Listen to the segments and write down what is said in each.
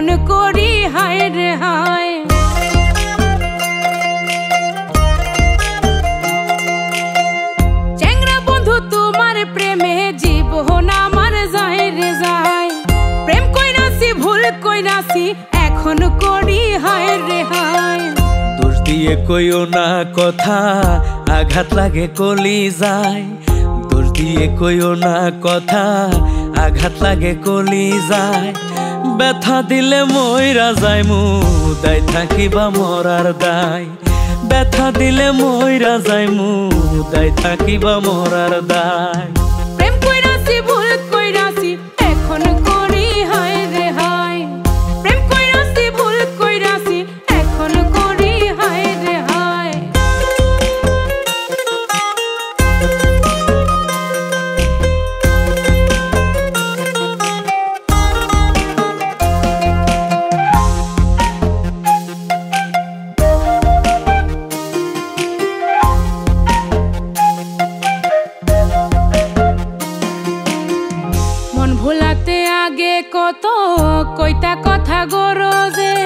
এখন করি হায় রে হায়। চ্যাংরা বন্ধু তোমার প্রেমে জীবন আমার যায় রে যায়। প্রেম কইরাছি ভুল কইরাছি এখন করি হায় রে হায়। দোষ দিয়ে কইও না কথা আঘাত লাগে কলি যায়। দোষ দিয়ে কইও না কথা আঘাত লাগে কলি যায়। ব্যথা দিলে মইরা যাইমু দায় থাকিবা মরার দায়। ব্যথা দিলে মইরা যাইমু দায় থাকিবা মরার দায়। প্রেম কইরাছি ভুল কইরাছি এখন করি হায় রে হায়। প্রেম কইরাছি ভুল কইরাছি এখন করি হায় রে হায়। মন ভোলাতে আগে কত কইতা কথা গরজে,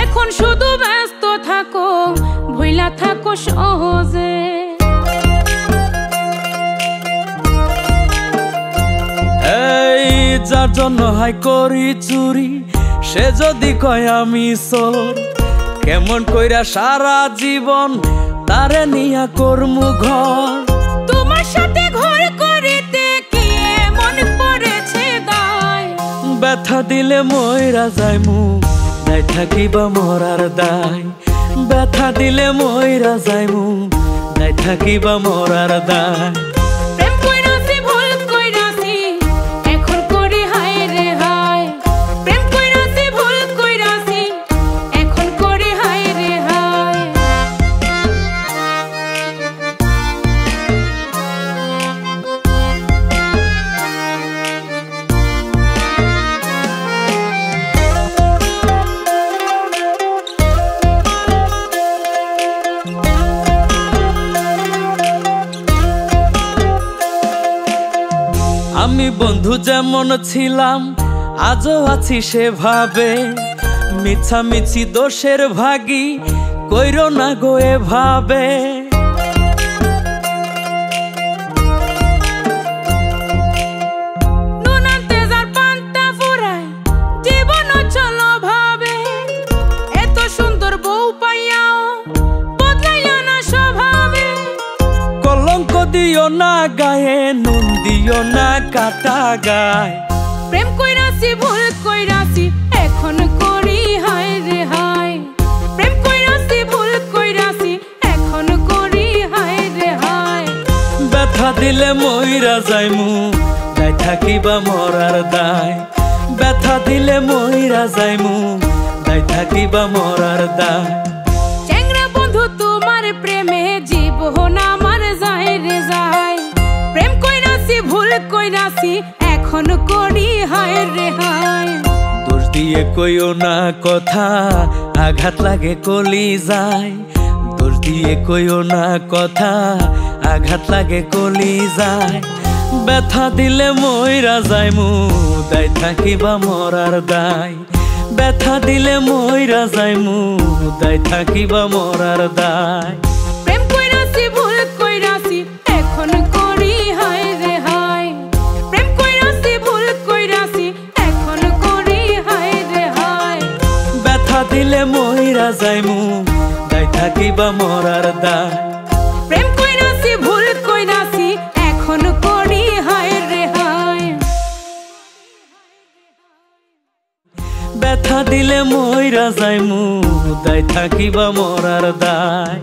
এখন শুধু ব্যস্ত থাকো ভুইলা থাকো সহজে। এই যার জন্য হাই করি চুরি সে যদি কয় আমি চোর, কেমন কইরা সারা জীবন তারে নিয়া করমু ঘর। তোমার সাথে ঘর করিতে কি এমন পড়েছে দায়। ব্যথা দিলে মইরা যাইমু দায় থাকিবা মরার দায়। ব্যথা দিলে মইরা যাইমু দায় থাকিবা মরার দায়। প্রেম কইরাছি ভুল কইরাছি এখন করি হায় রে হায়। প্রেম কইরাছি ভুল কইরাছি এখন করি হায় রে হায়। আমি বন্ধু যেমন ছিলাম আজও আছি সেভাবে। মিছামিছি দোষের ভাগী কইরো না গো এভাবে। নুনান্তে যার পান্তা ফুরায় জীবন চলো ভাবে। এত সুন্দর বউ পাইয়াও বদলাইয়া না স্বভাবে। কলঙ্ক দিও না গায়ে নুন দিও না কাটা গায়। প্রেম কইরাছি ভুল কইরাছি এখন করি হায় রে হায়। প্রেম কইরাছি ভুল কইরাছি এখন করি হায় রে হায়। ব্যথা দিলে মইরা যাইমু দায় থাকিবা মরার দায়। ব্যথা দিলে মইরা যাইমু দায় থাকিবা মরার দায়। চ্যাংরা বন্ধু তোমার প্রেমে জীবন আমার যায় রে যায়। প্রেম কইরাছি ভুল কইরাছি এখন করি হায় রে হায়। দোষ দিয়ে কইও না কথা আঘাত লাগে কলি যায়। দোষ দিয়ে কইও না কথা আঘাত লাগে কলি যায়। ব্যথা দিলে মইরা যাইমু দায় থাকিবা মরার দায়। ব্যথা দিলে মইরা যাইমু দায় থাকিবা মরার দায়। প্রেম কইরাছি ভুল কইরাছি এখন করি হায় রে হায়। প্রেম কইরাছি ভুল কইরাছি এখন করি হায় রে হায়। ব্যথা দিলে মইরা যাইমু দায় থাকিবা মরার দায়। প্রেম কইরাছি ভুল কইরাছি এখন করি হায় রে হায়। ব্যথা দিলে মইরা যাইমু দায় থাকিবা মরার দায়।